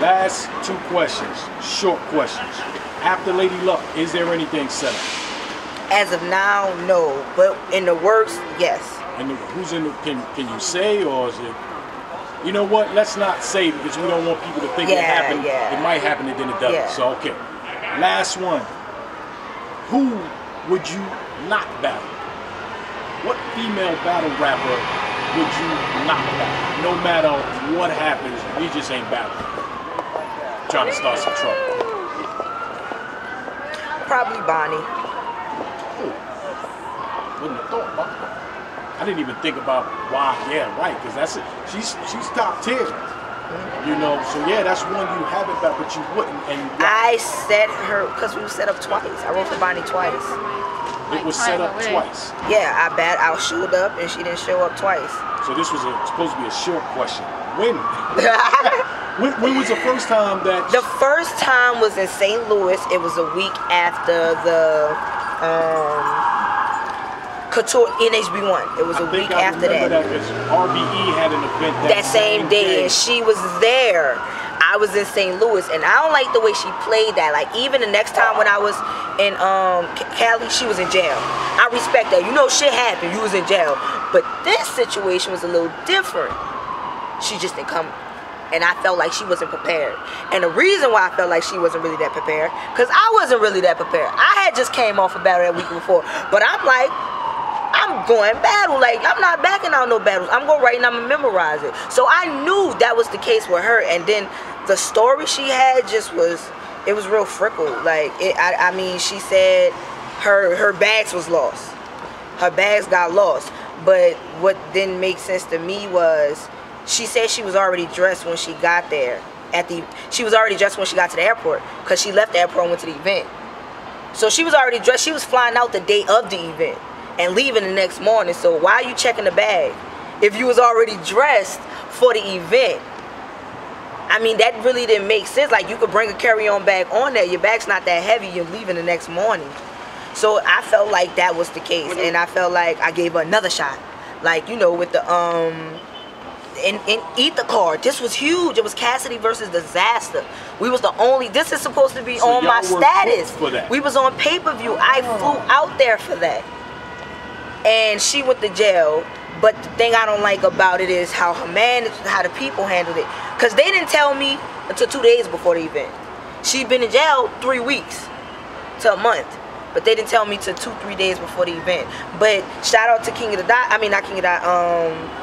Last 2 questions, short questions. After Lady Luck, is there anything set up? As of now, no. But in the works, yes. And who's in the, can you say, or is it, you know what, let's not say, because we don't want people to think it happened. It might happen and then it doesn't. So, okay. Last one. Who would you not battle? What female battle rapper would you not battle? No matter what happens, we just ain't battling. Trying to start some trouble. Probably Bonnie. Ooh. Wouldn't have thought about that. I didn't even think about why. Yeah, right, because that's it. She's top tier. You know, so yeah, that's one you haven't battled, but you wouldn't. And I set her, because we were set up twice. I wrote for Bonnie twice. It was set up twice. Yeah, I showed up and she didn't show up twice. So this was supposed to be a short question. When? when was the first time that? The first time was in St. Louis. It was a week after the Couture NHB1. It was a week after that. Because RBE had an event that same day, and she was there. I was in St. Louis, and I don't like the way she played that. Like, even the next time when I was in Cali, she was in jail. I respect that. You know, shit happened. You was in jail. But this situation was a little different. She just didn't come, and I felt like she wasn't prepared. And the reason why I felt like she wasn't really that prepared, because I wasn't really that prepared. I had just came off a battle that week before, but I'm like, I'm going battle. Like, I'm not backing out no battles. I'm going right and I'm going to memorize it. So I knew that was the case with her. And then the story she had just was, it was real frickle. Like, I mean, she said her bags was lost. Her bags got lost. But what didn't make sense to me was, she said she was already dressed when she got there. She was already dressed when she got to the airport, because she left the airport and went to the event. So she was already dressed. She was flying out the day of the event and leaving the next morning. So why are you checking the bag if you was already dressed for the event? I mean, that really didn't make sense. Like, you could bring a carry-on bag on there. Your bag's not that heavy. You're leaving the next morning. So I felt like that was the case, and I felt like I gave her another shot. Like, you know, with the in Eat the Card. This was huge. It was Cassidy versus Disaster. We was the only, this is supposed to be so on my status. For that. We was on pay-per-view. I flew out there for that. And she went to jail. But the thing I don't like about it is how the people handled it. Because they didn't tell me until 2 days before the event. She'd been in jail 3 weeks to a month. But they didn't tell me till 2-3 days before the event. But shout out to King of the Dot. I mean, not King of the Dot,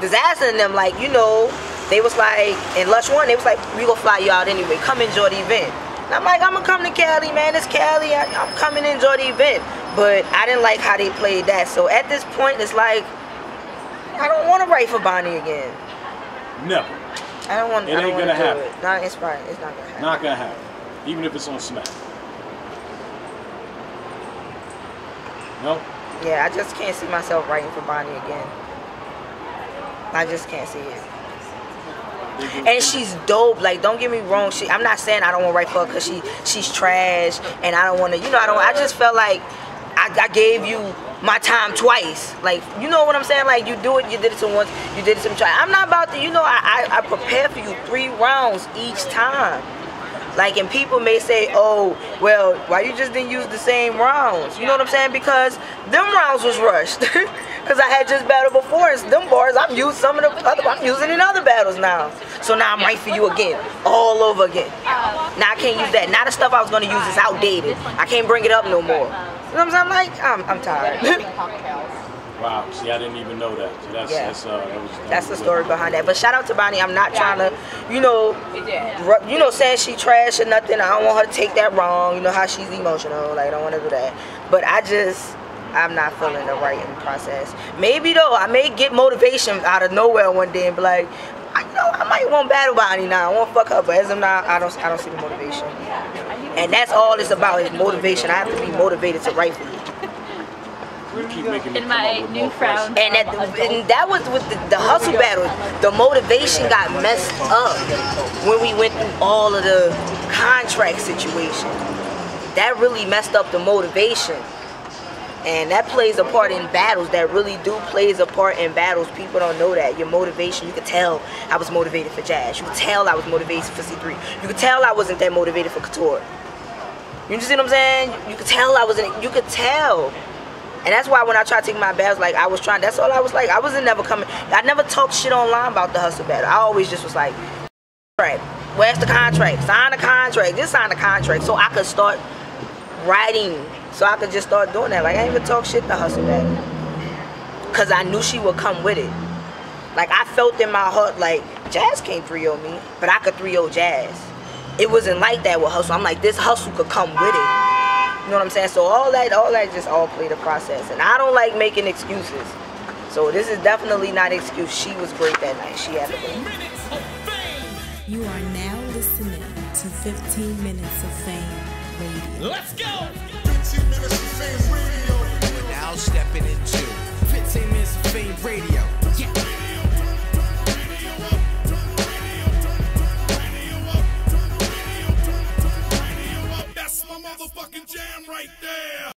Disaster and them, like, you know, they was like, in Lush 1, they was like, we gonna fly you out anyway. Come enjoy the event. And I'm like, I'm gonna come to Cali, man. It's Cali. I'm coming to enjoy the event. But I didn't like how they played that. So at this point, it's like, I don't want to write for Bonnie again. No. I don't want. It ain't gonna happen. It's not gonna happen. Not gonna happen. Even if it's on Smack. No. Yeah, I just can't see myself writing for Bonnie again. I just can't see it. And she's dope. Like, don't get me wrong. I'm not saying I don't want to write for her because she's trash and I don't want to. You know, I just felt like I gave you my time twice. Like, you know what I'm saying? Like, you do it, you did it to once, you did it to twice. I'm not about to. You know, I prepare for you 3 rounds each time. Like, and people may say, oh, well, why you just didn't use the same rounds? You know what I'm saying? Because them rounds was rushed. Because I had just battled before, and them bars, I'm using in other battles now. So now I'm right for you again, all over again. Now I can't use that. Now the stuff I was going to use is outdated. I can't bring it up no more. You know what I'm saying? I'm like, I'm tired. Wow, see, I didn't even know that. So that's the story behind that. But shout out to Bonnie. I'm not trying to, you know, saying she trash or nothing. I don't want her to take that wrong. You know how she's emotional. Like, I don't want to do that. But I'm not feeling the writing process. Maybe though, I may get motivation out of nowhere one day and be like, I might want battle Bonnie now. I won't fuck her, but as of now, I don't see the motivation. And that's all it's about, is motivation. I have to be motivated to write for you. You keep making me in my newfound and that was with the hustle battle. The motivation got messed up when we went through all of the contract situation. That really messed up the motivation. And that plays a part in battles. That really plays a part in battles. People don't know that. Your motivation, you could tell I was motivated for Jazz. You could tell I was motivated for C3. You could tell I wasn't that motivated for Couture. You see what I'm saying? You could tell I wasn't. You could tell. And that's why when I tried to take my battles, like I was trying, that's all I was like. I wasn't never coming. I never talked shit online about the hustle battle. I always just was like, right, where's the contract? Sign the contract. Just sign the contract so I could start writing. So I could just start doing that. Like, I didn't even talk shit to hustle battle. Because I knew she would come with it. Like, I felt in my heart, like, Jazz can't 3-0 me, but I could 3-0 Jazz. It wasn't like that with hustle. I'm like, this hustle could come with it. You know what I'm saying? So all that just all played a process. And I don't like making excuses. So this is definitely not an excuse. She was great that night. She had to win. You are now listening to 15 Minutes of Fame Radio. Let's go! 15 Minutes of Fame Radio. We're now stepping into 15 Minutes of Fame Radio. Yeah. That's my motherfucking jam right there.